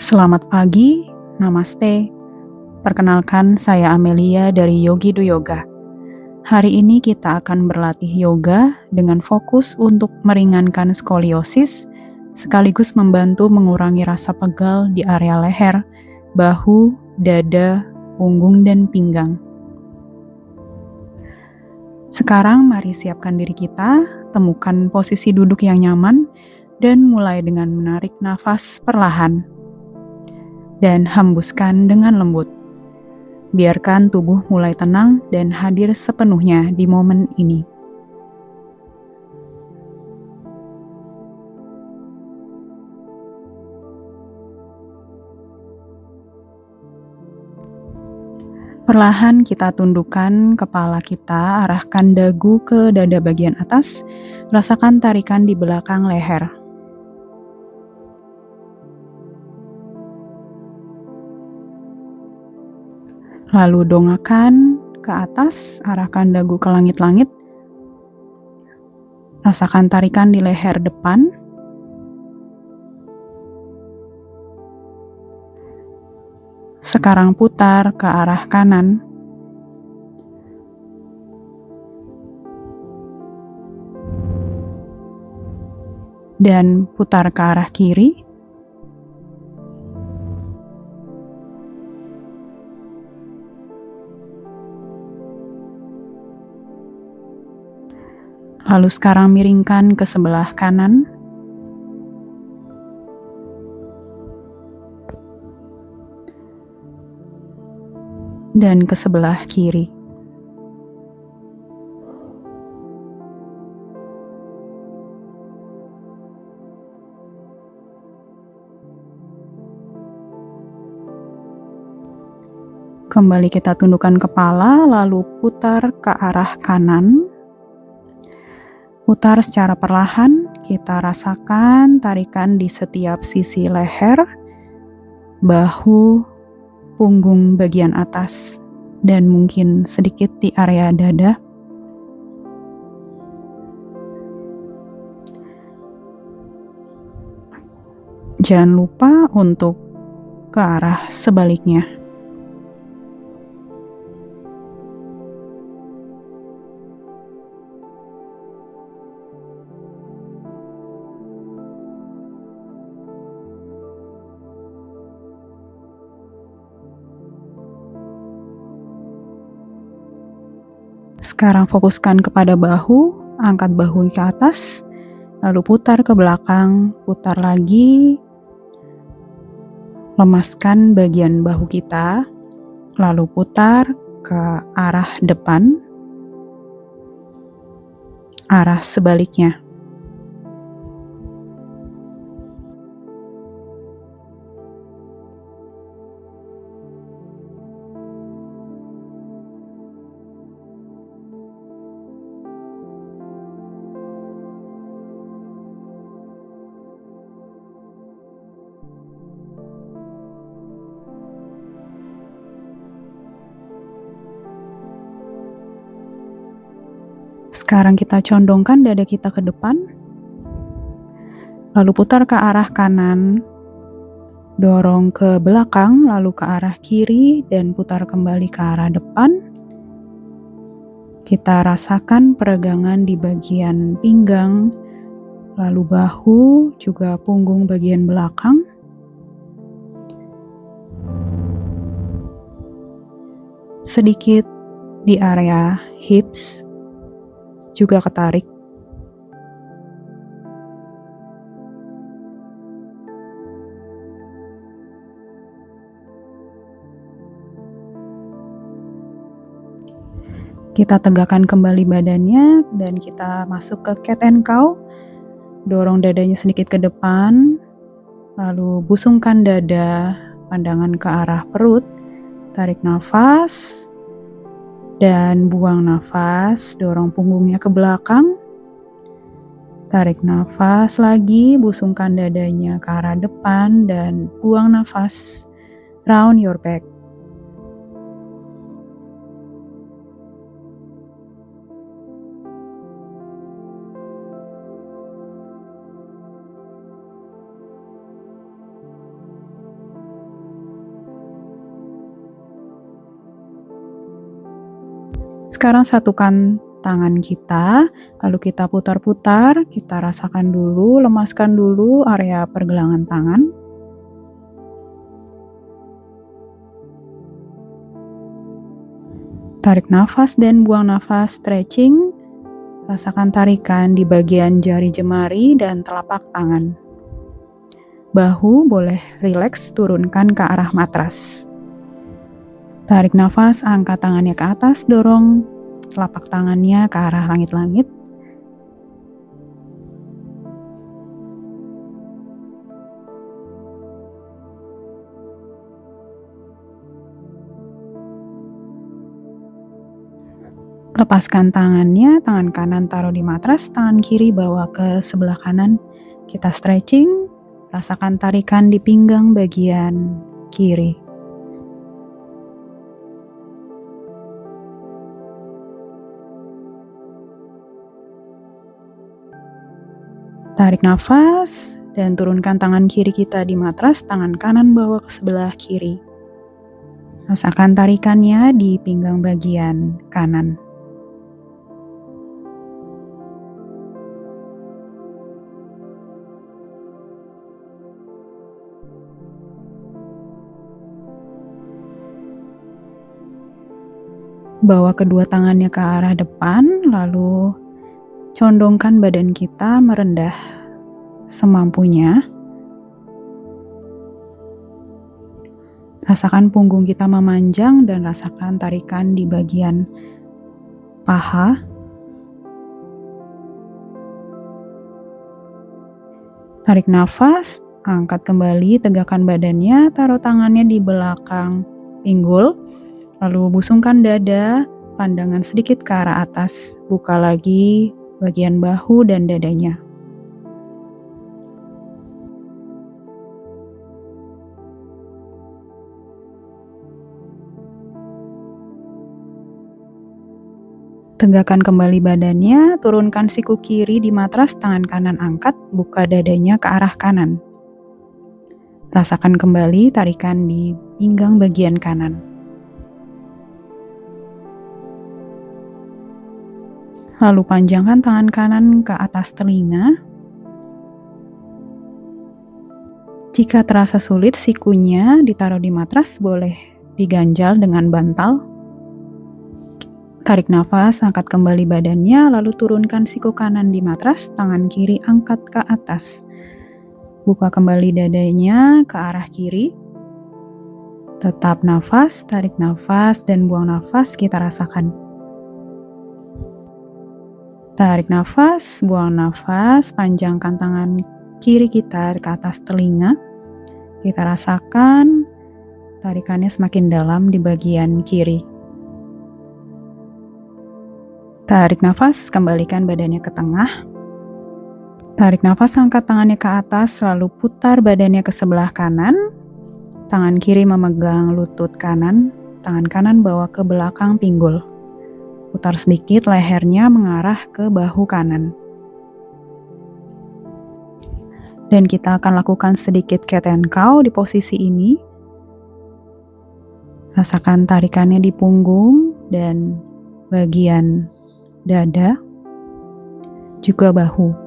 Selamat pagi, namaste. Perkenalkan, saya Amelia dari Yogi Do Yoga. Hari ini kita akan berlatih yoga dengan fokus untuk meringankan skoliosis, sekaligus membantu mengurangi rasa pegal di area leher, bahu, dada, punggung, dan pinggang. Sekarang mari siapkan diri kita, temukan posisi duduk yang nyaman, dan mulai dengan menarik nafas perlahan. Dan hembuskan dengan lembut. Biarkan tubuh mulai tenang dan hadir sepenuhnya di momen ini. Perlahan kita tundukkan kepala kita, arahkan dagu ke dada bagian atas, rasakan tarikan di belakang leher. Lalu dongakkan ke atas, arahkan dagu ke langit-langit. Rasakan tarikan di leher depan. Sekarang putar ke arah kanan. Dan putar ke arah kiri. Lalu sekarang miringkan ke sebelah kanan. Dan ke sebelah kiri. Kembali kita tundukkan kepala, lalu putar ke arah kanan. Putar secara perlahan, kita rasakan tarikan di setiap sisi leher, bahu, punggung bagian atas, dan mungkin sedikit di area dada. Jangan lupa untuk ke arah sebaliknya. Sekarang fokuskan kepada bahu, angkat bahu ke atas, lalu putar ke belakang, putar lagi, lemaskan bagian bahu kita, lalu putar ke arah depan, arah sebaliknya. Sekarang kita condongkan dada kita ke depan, lalu putar ke arah kanan, dorong ke belakang, lalu ke arah kiri, dan putar kembali ke arah depan. Kita rasakan peregangan di bagian pinggang, lalu bahu, juga punggung bagian belakang. Sedikit di area hips, juga ketarik. Kita tegakkan kembali badannya dan kita masuk ke cat and cow. Dorong dadanya sedikit ke depan, lalu busungkan dada, pandangan ke arah perut. Tarik nafas dan buang nafas, dorong punggungnya ke belakang. Tarik nafas lagi, busungkan dadanya ke arah depan dan buang nafas. Round your back. Sekarang satukan tangan kita, lalu kita putar-putar, kita rasakan dulu, lemaskan dulu area pergelangan tangan. Tarik nafas dan buang nafas, stretching. Rasakan tarikan di bagian jari jemari dan telapak tangan. Bahu boleh rileks, turunkan ke arah matras. Tarik nafas, angkat tangannya ke atas, dorong telapak tangannya ke arah langit-langit. Lepaskan tangannya, tangan kanan taruh di matras, tangan kiri bawa ke sebelah kanan. Kita stretching, rasakan tarikan di pinggang bagian kiri. Tarik nafas dan turunkan tangan kiri kita di matras, tangan kanan bawa ke sebelah kiri. Rasakan tarikannya di pinggang bagian kanan. Bawa kedua tangannya ke arah depan, lalu condongkan badan kita merendah semampunya. Rasakan punggung kita memanjang dan rasakan tarikan di bagian paha. Tarik nafas, angkat kembali, tegakkan badannya, taruh tangannya di belakang pinggul, lalu busungkan dada, pandangan sedikit ke arah atas, buka lagi bagian bahu dan dadanya. Tegakkan kembali badannya, turunkan siku kiri di matras, tangan kanan angkat, buka dadanya ke arah kanan. Rasakan kembali tarikan di pinggang bagian kanan. Lalu panjangkan tangan kanan ke atas telinga. Jika terasa sulit, sikunya ditaruh di matras, boleh diganjal dengan bantal. Tarik nafas, angkat kembali badannya, lalu turunkan siku kanan di matras, tangan kiri angkat ke atas. Buka kembali dadanya ke arah kiri. Tetap nafas, tarik nafas, dan buang nafas, kita rasakan. Tarik nafas, buang nafas, panjangkan tangan kiri kita ke atas telinga. Kita rasakan tarikannya semakin dalam di bagian kiri. Tarik nafas, kembalikan badannya ke tengah. Tarik nafas, angkat tangannya ke atas, lalu putar badannya ke sebelah kanan. Tangan kiri memegang lutut kanan, tangan kanan bawa ke belakang pinggul. Putar sedikit, lehernya mengarah ke bahu kanan. Dan kita akan lakukan sedikit cat and cow di posisi ini. Rasakan tarikannya di punggung dan bagian dada, juga bahu.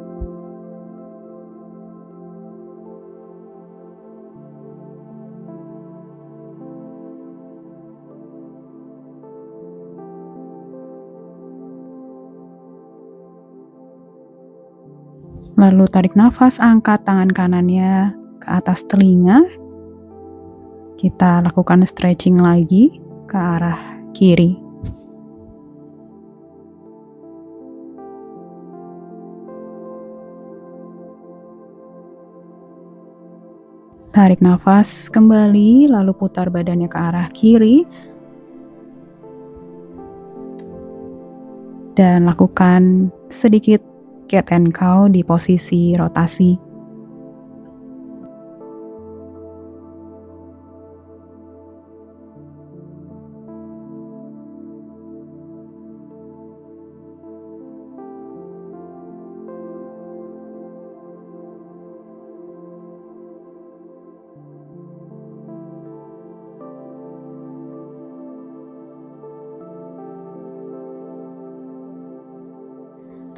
Lalu tarik nafas, angkat tangan kanannya ke atas telinga. Kita lakukan stretching lagi ke arah kiri. Tarik nafas kembali, lalu putar badannya ke arah kiri. Dan lakukan sedikit cat and cow di posisi rotasi.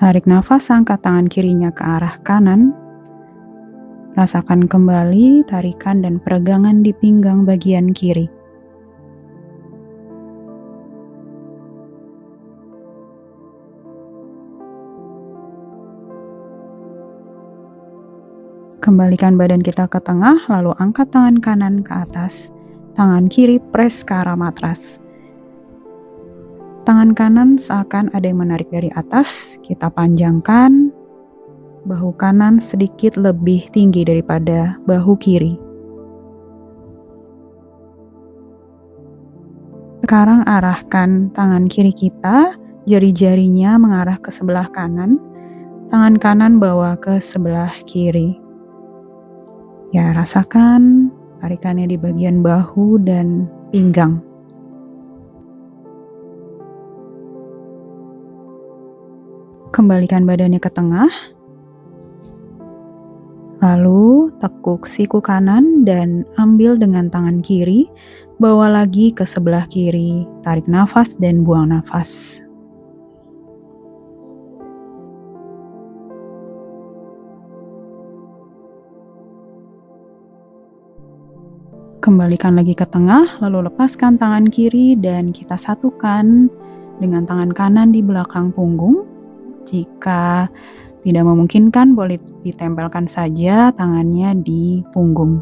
Tarik nafas, angkat tangan kirinya ke arah kanan. Rasakan kembali tarikan dan peregangan di pinggang bagian kiri. Kembalikan badan kita ke tengah, lalu angkat tangan kanan ke atas. Tangan kiri press ke arah matras. Tangan kanan seakan ada yang menarik dari atas, kita panjangkan. Bahu kanan sedikit lebih tinggi daripada bahu kiri. Sekarang arahkan tangan kiri kita, jari-jarinya mengarah ke sebelah kanan. Tangan kanan bawa ke sebelah kiri. Ya, rasakan tarikannya di bagian bahu dan pinggang. Kembalikan badannya ke tengah. Lalu tekuk siku kanan dan ambil dengan tangan kiri. Bawa lagi ke sebelah kiri. Tarik nafas dan buang nafas. Kembalikan lagi ke tengah, lalu lepaskan tangan kiri dan kita satukan dengan tangan kanan di belakang punggung. Jika tidak memungkinkan, boleh ditempelkan saja tangannya di punggung.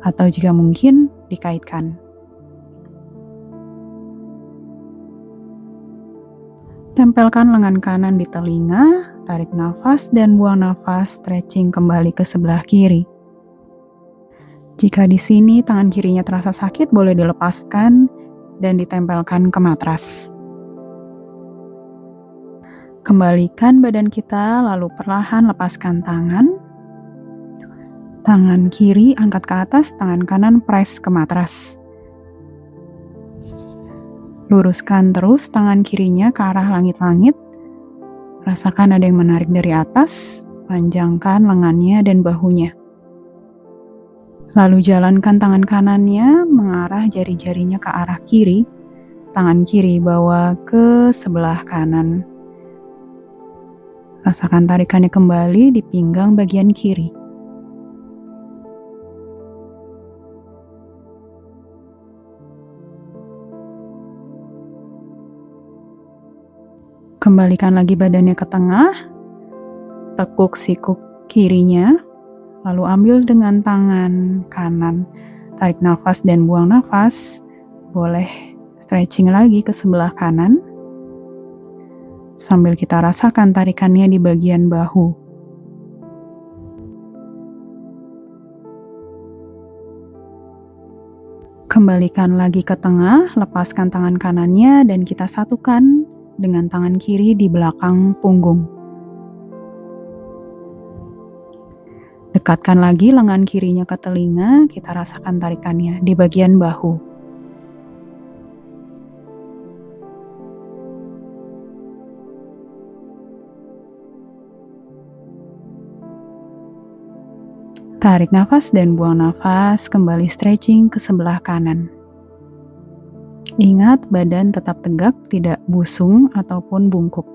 Atau jika mungkin, dikaitkan. Tempelkan lengan kanan di telinga, tarik nafas dan buang nafas, stretching kembali ke sebelah kiri. Jika di sini tangan kirinya terasa sakit, boleh dilepaskan dan ditempelkan ke matras. Kembalikan badan kita, lalu perlahan lepaskan tangan. Tangan kiri angkat ke atas, tangan kanan press ke matras. Luruskan terus tangan kirinya ke arah langit-langit. Rasakan ada yang menarik dari atas, panjangkan lengannya dan bahunya. Lalu jalankan tangan kanannya mengarah jari-jarinya ke arah kiri. Tangan kiri bawa ke sebelah kanan. Rasakan tarikannya kembali di pinggang bagian kiri. Kembalikan lagi badannya ke tengah. Tekuk siku kirinya. Lalu ambil dengan tangan kanan. Tarik nafas dan buang nafas. Boleh stretching lagi ke sebelah kanan. Sambil kita rasakan tarikannya di bagian bahu. Kembalikan lagi ke tengah, lepaskan tangan kanannya dan kita satukan dengan tangan kiri di belakang punggung. Dekatkan lagi lengan kirinya ke telinga, kita rasakan tarikannya di bagian bahu. Tarik nafas dan buang nafas, kembali stretching ke sebelah kanan. Ingat, badan tetap tegak, tidak busung ataupun bungkuk.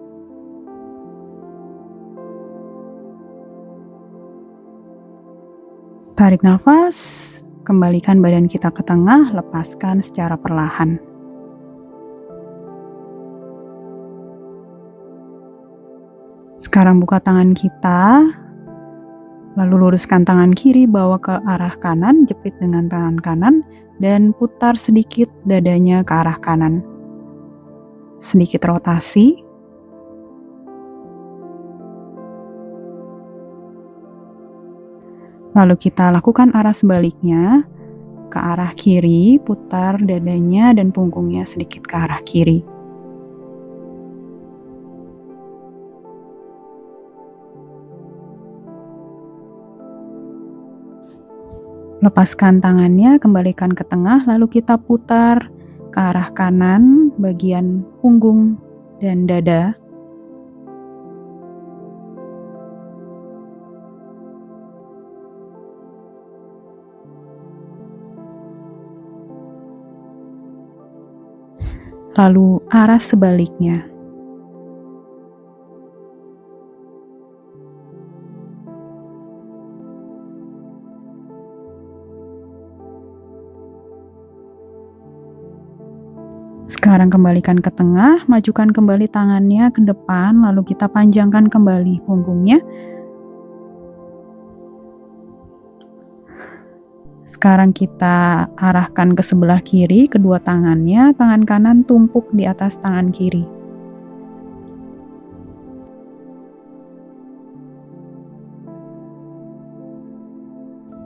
Tarik nafas, kembalikan badan kita ke tengah, lepaskan secara perlahan. Sekarang buka tangan kita, lalu luruskan tangan kiri, bawa ke arah kanan, jepit dengan tangan kanan, dan putar sedikit dadanya ke arah kanan. Sedikit rotasi. Lalu kita lakukan arah sebaliknya, ke arah kiri, putar dadanya dan punggungnya sedikit ke arah kiri. Lepaskan tangannya, kembalikan ke tengah, lalu kita putar ke arah kanan, bagian punggung dan dada. Lalu arah sebaliknya. Sekarang kembalikan ke tengah, majukan kembali tangannya ke depan, lalu kita panjangkan kembali punggungnya. Sekarang kita arahkan ke sebelah kiri, kedua tangannya, tangan kanan tumpuk di atas tangan kiri.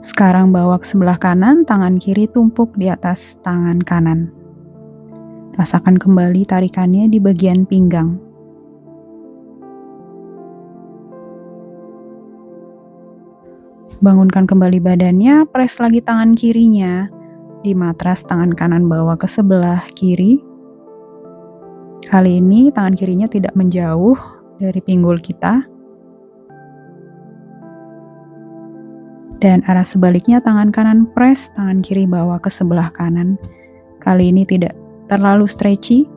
Sekarang bawa ke sebelah kanan, tangan kiri tumpuk di atas tangan kanan. Rasakan kembali tarikannya di bagian pinggang. Bangunkan kembali badannya, press lagi tangan kirinya di matras, tangan kanan bawa ke sebelah kiri. Kali ini tangan kirinya tidak menjauh dari pinggul kita. Dan arah sebaliknya tangan kanan press, tangan kiri bawa ke sebelah kanan. Kali ini tidak terlalu stretchy,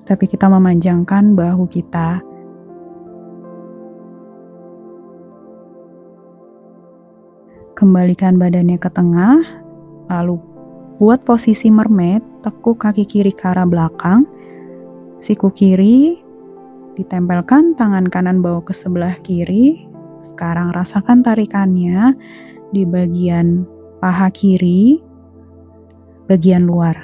tapi kita memanjangkan bahu kita. Kembalikan badannya ke tengah, lalu buat posisi mermaid, tekuk kaki kiri ke arah belakang, siku kiri ditempelkan, tangan kanan bawa ke sebelah kiri. Sekarang rasakan tarikannya di bagian paha kiri, bagian luar.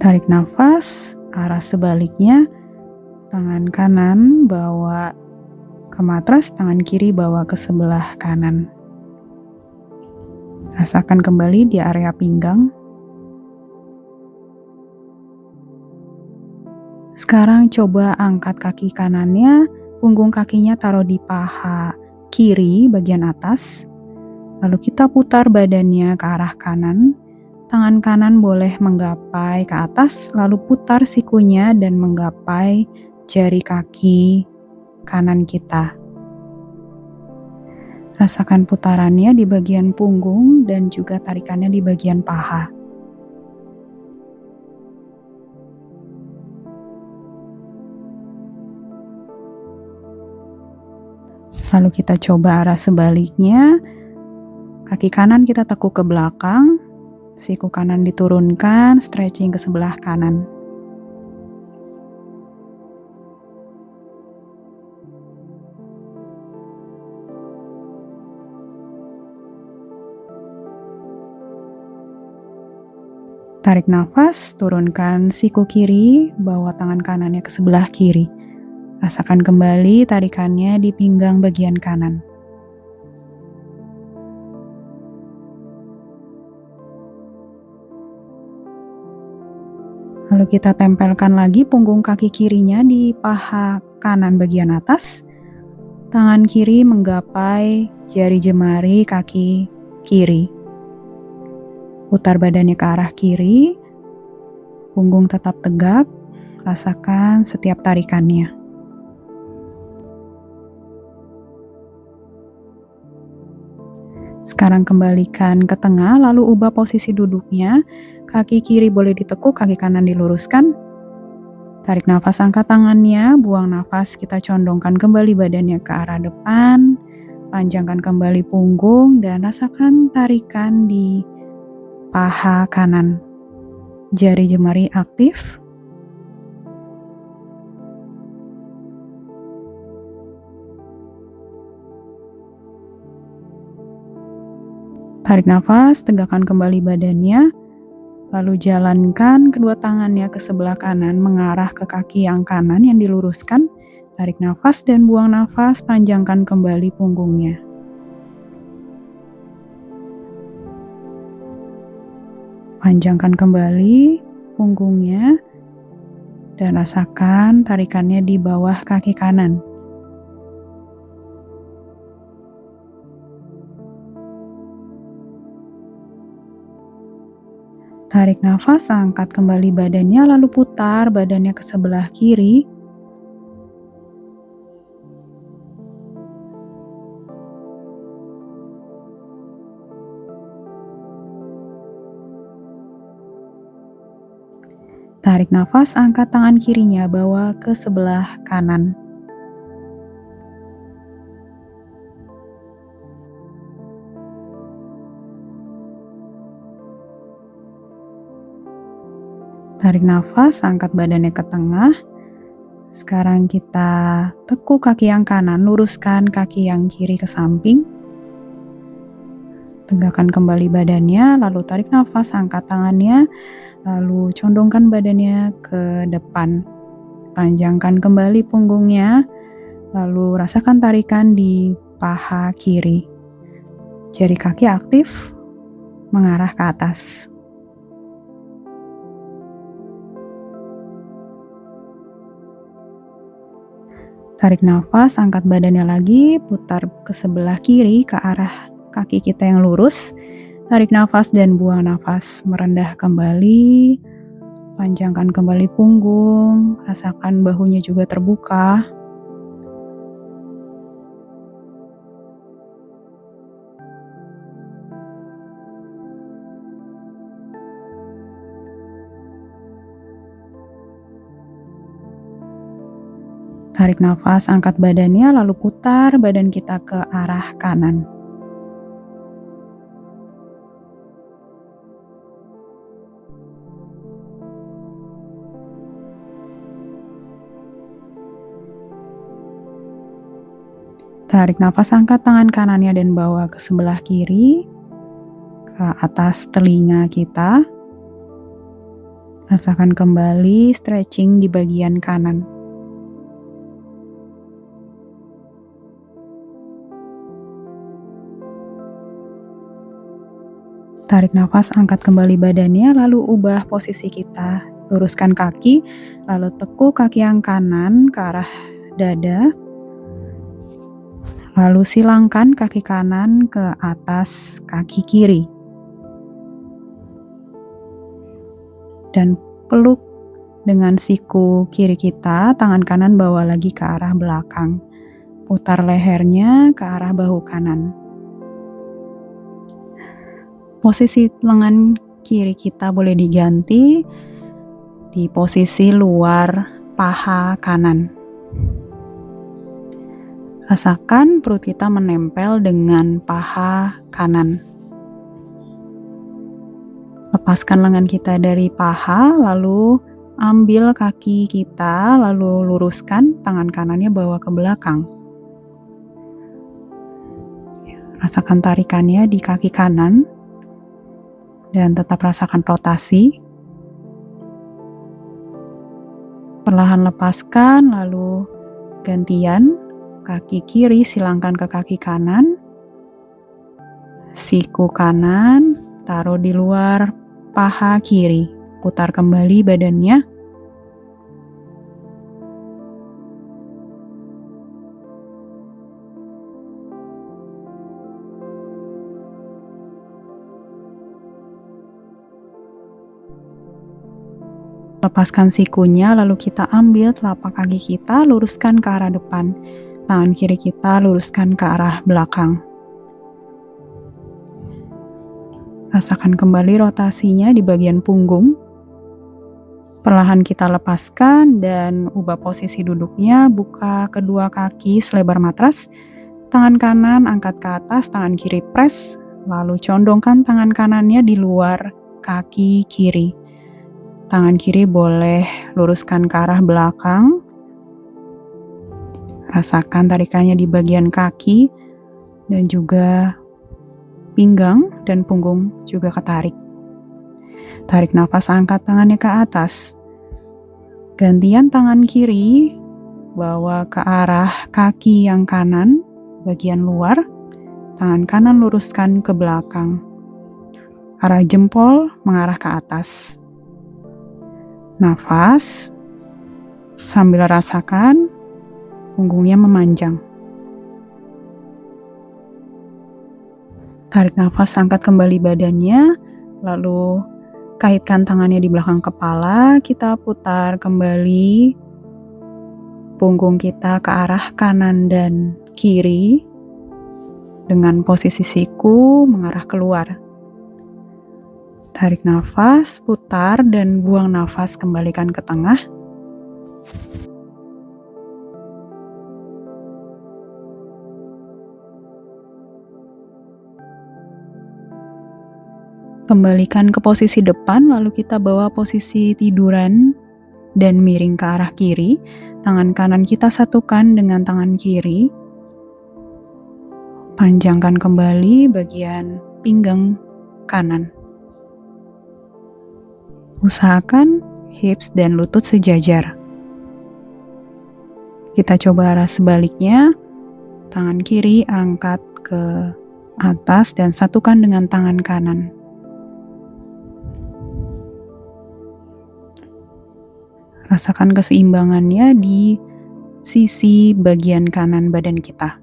Tarik nafas, arah sebaliknya, tangan kanan bawa ke matras, tangan kiri bawa ke sebelah kanan. Rasakan kembali di area pinggang. Sekarang coba angkat kaki kanannya, punggung kakinya taruh di paha kiri bagian atas. Lalu kita putar badannya ke arah kanan. Tangan kanan boleh menggapai ke atas, lalu putar sikunya dan menggapai jari kaki kanan kita. Rasakan putarannya di bagian punggung dan juga tarikannya di bagian paha. Lalu kita coba arah sebaliknya, kaki kanan kita tekuk ke belakang, siku kanan diturunkan, stretching ke sebelah kanan. Tarik nafas, turunkan siku kiri, bawa tangan kanannya ke sebelah kiri. Rasakan kembali tarikannya di pinggang bagian kanan. Lalu kita tempelkan lagi punggung kaki kirinya di paha kanan bagian atas. Tangan kiri menggapai jari jemari kaki kiri. Putar badannya ke arah kiri. Punggung tetap tegak. Rasakan setiap tarikannya. Sekarang kembalikan ke tengah, lalu ubah posisi duduknya. Kaki kiri boleh ditekuk, kaki kanan diluruskan. Tarik nafas, angkat tangannya, buang nafas, kita condongkan kembali badannya ke arah depan. Panjangkan kembali punggung dan rasakan tarikan di paha kanan. Jari jemari aktif. Tarik nafas, tegakkan kembali badannya, lalu jalankan kedua tangannya ke sebelah kanan mengarah ke kaki yang kanan yang diluruskan. Tarik nafas dan buang nafas, panjangkan kembali punggungnya. Panjangkan kembali punggungnya dan rasakan tarikannya di bawah kaki kanan. Tarik nafas, angkat kembali badannya, lalu putar badannya ke sebelah kiri. Tarik nafas, angkat tangan kirinya, bawa ke sebelah kanan. Tarik nafas, angkat badannya ke tengah. Sekarang kita tekuk kaki yang kanan, luruskan kaki yang kiri ke samping. Tegakkan kembali badannya, lalu tarik nafas, angkat tangannya, lalu condongkan badannya ke depan. Panjangkan kembali punggungnya, lalu rasakan tarikan di paha kiri. Jari kaki aktif mengarah ke atas. Tarik nafas, angkat badannya lagi, putar ke sebelah kiri ke arah kaki kita yang lurus. Tarik nafas dan buang nafas, merendah kembali. Panjangkan kembali punggung, rasakan bahunya juga terbuka. Tarik nafas, angkat badannya, lalu putar badan kita ke arah kanan. Tarik nafas, angkat tangan kanannya dan bawa ke sebelah kiri, ke atas telinga kita. Rasakan kembali stretching di bagian kanan. Tarik nafas, angkat kembali badannya, lalu ubah posisi kita. Luruskan kaki, lalu tekuk kaki yang kanan ke arah dada. Lalu silangkan kaki kanan ke atas kaki kiri. Dan peluk dengan siku kiri kita, tangan kanan bawa lagi ke arah belakang. Putar lehernya ke arah bahu kanan. Posisi lengan kiri kita boleh diganti di posisi luar paha kanan. Rasakan perut kita menempel dengan paha kanan. Lepaskan lengan kita dari paha, lalu ambil kaki kita, lalu luruskan tangan kanannya bawa ke belakang. Rasakan tarikannya di kaki kanan. Dan tetap rasakan rotasi. Perlahan lepaskan, lalu gantian. Kaki kiri silangkan ke kaki kanan. Siku kanan taruh di luar paha kiri. Putar kembali badannya. Lepaskan sikunya, lalu kita ambil telapak kaki kita, luruskan ke arah depan. Tangan kiri kita luruskan ke arah belakang. Rasakan kembali rotasinya di bagian punggung. Perlahan kita lepaskan dan ubah posisi duduknya, buka kedua kaki selebar matras. Tangan kanan angkat ke atas, tangan kiri press, lalu condongkan tangan kanannya di luar kaki kiri. Tangan kiri boleh luruskan ke arah belakang. Rasakan tarikannya di bagian kaki dan juga pinggang dan punggung juga ketarik. Tarik nafas, angkat tangannya ke atas. Gantian tangan kiri bawa ke arah kaki yang kanan, bagian luar. Tangan kanan luruskan ke belakang. Arah jempol mengarah ke atas. Nafas sambil rasakan punggungnya memanjang. Tarik nafas, angkat kembali badannya, lalu kaitkan tangannya di belakang kepala. Kita putar kembali punggung kita ke arah kanan dan kiri dengan posisi siku mengarah keluar. Tarik nafas, putar dan buang nafas, kembalikan ke tengah. Kembalikan ke posisi depan, lalu kita bawa posisi tiduran dan miring ke arah kiri. Tangan kanan kita satukan dengan tangan kiri. Panjangkan kembali bagian pinggang kanan. Usahakan hips dan lutut sejajar. Kita coba arah sebaliknya. Tangan kiri angkat ke atas dan satukan dengan tangan kanan. Rasakan keseimbangannya di sisi bagian kanan badan kita.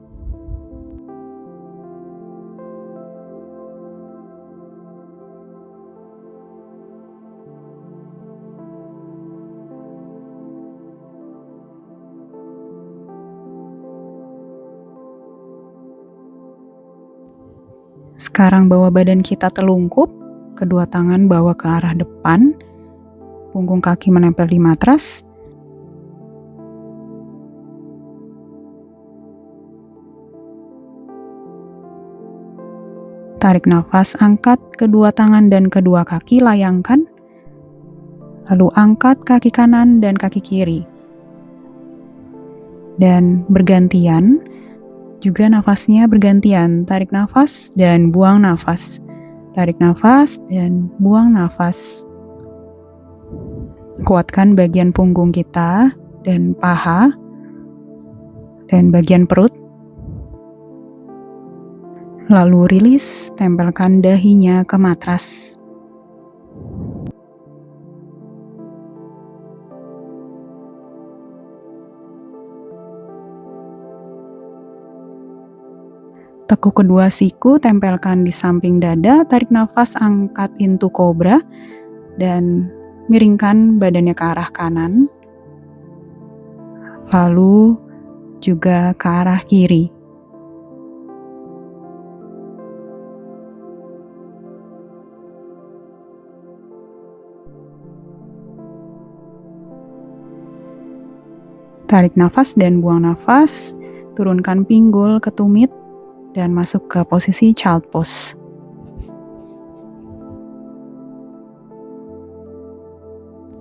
Sekarang bawa badan kita telungkup, kedua tangan bawa ke arah depan, punggung kaki menempel di matras. Tarik nafas, angkat kedua tangan dan kedua kaki, layangkan. Lalu angkat kaki kanan dan kaki kiri. Dan bergantian, juga nafasnya bergantian. Tarik nafas dan buang nafas. Tarik nafas dan buang nafas. Kuatkan bagian punggung kita dan paha dan bagian perut. Lalu rilis, tempelkan dahinya ke matras. Tekuk kedua siku, tempelkan di samping dada, tarik nafas, angkat into cobra, dan miringkan badannya ke arah kanan, lalu juga ke arah kiri. Tarik nafas dan buang nafas, turunkan pinggul ke tumit, dan masuk ke posisi child pose.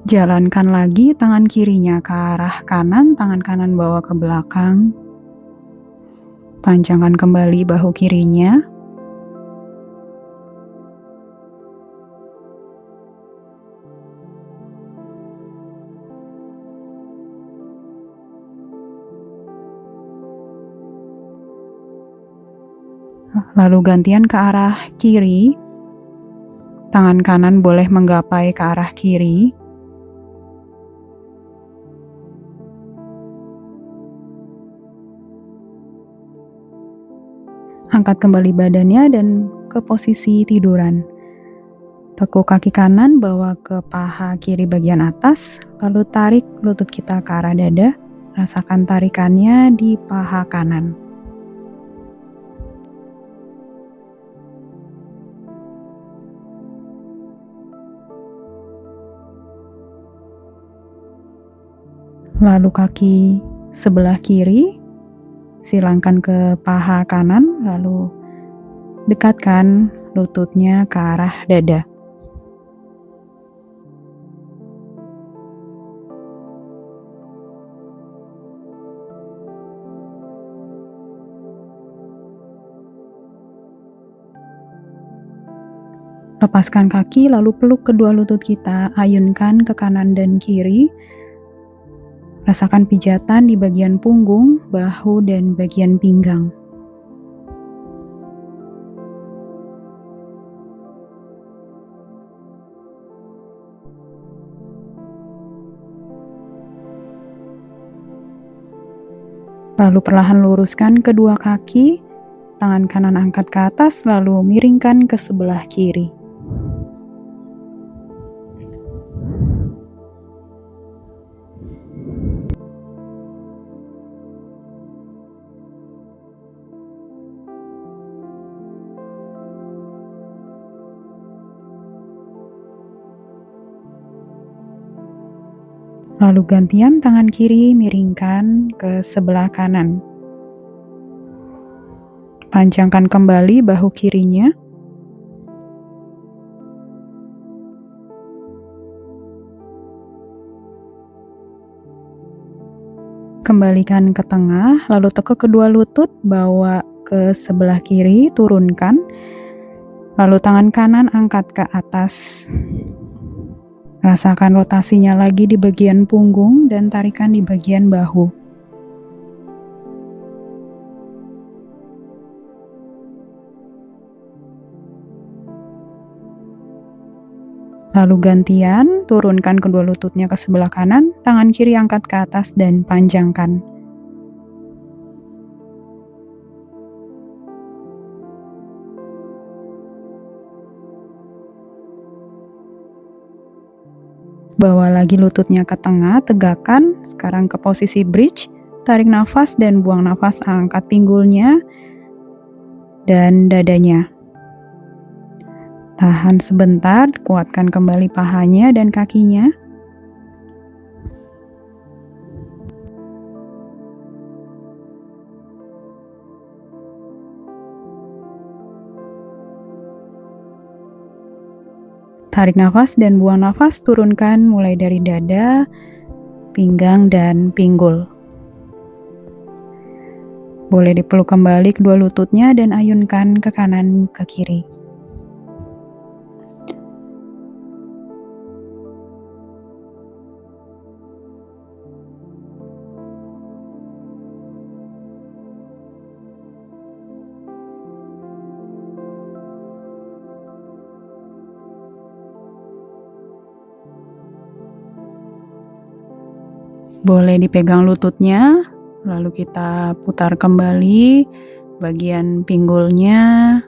Jalankan lagi tangan kirinya ke arah kanan, tangan kanan bawa ke belakang. Panjangkan kembali bahu kirinya. Lalu gantian ke arah kiri. Tangan kanan boleh menggapai ke arah kiri. Angkat kembali badannya dan ke posisi tiduran. Tekuk kaki kanan bawa ke paha kiri bagian atas, lalu tarik lutut kita ke arah dada. Rasakan tarikannya di paha kanan. Lalu kaki sebelah kiri, silangkan ke paha kanan, lalu dekatkan lututnya ke arah dada. Lepaskan kaki, lalu peluk kedua lutut kita, ayunkan ke kanan dan kiri. Rasakan pijatan di bagian punggung, bahu, dan bagian pinggang. Lalu perlahan luruskan kedua kaki, tangan kanan angkat ke atas, lalu miringkan ke sebelah kiri. Lalu gantian tangan kiri miringkan ke sebelah kanan. Panjangkan kembali bahu kirinya. Kembalikan ke tengah, lalu tekuk kedua lutut, bawa ke sebelah kiri, turunkan. Lalu tangan kanan angkat ke atas. Rasakan rotasinya lagi di bagian punggung dan tarikan di bagian bahu. Lalu gantian, turunkan kedua lututnya ke sebelah kanan, tangan kiri angkat ke atas dan panjangkan. Bawa lagi lututnya ke tengah, tegakkan. Sekarang ke posisi bridge, tarik nafas dan buang nafas, angkat pinggulnya dan dadanya. Tahan sebentar, kuatkan kembali pahanya dan kakinya. Tarik nafas dan buang nafas, turunkan mulai dari dada, pinggang, dan pinggul. Boleh dipeluk kembali kedua lututnya dan ayunkan ke kanan ke kiri. Boleh dipegang lututnya, lalu kita putar kembali bagian pinggulnya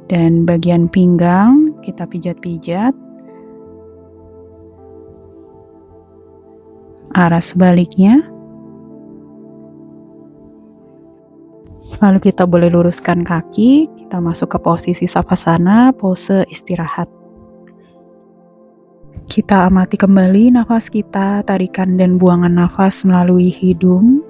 dan bagian pinggang, kita pijat-pijat. Arah sebaliknya. Lalu kita boleh luruskan kaki, kita masuk ke posisi Savasana, pose istirahat. Kita amati kembali nafas kita, tarikan dan buangan nafas melalui hidung.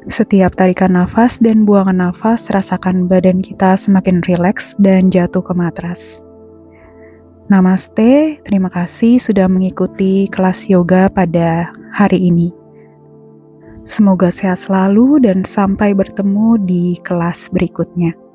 Setiap tarikan nafas dan buangan nafas, rasakan badan kita semakin rileks dan jatuh ke matras. Namaste, terima kasih sudah mengikuti kelas yoga pada hari ini. Semoga sehat selalu dan sampai bertemu di kelas berikutnya.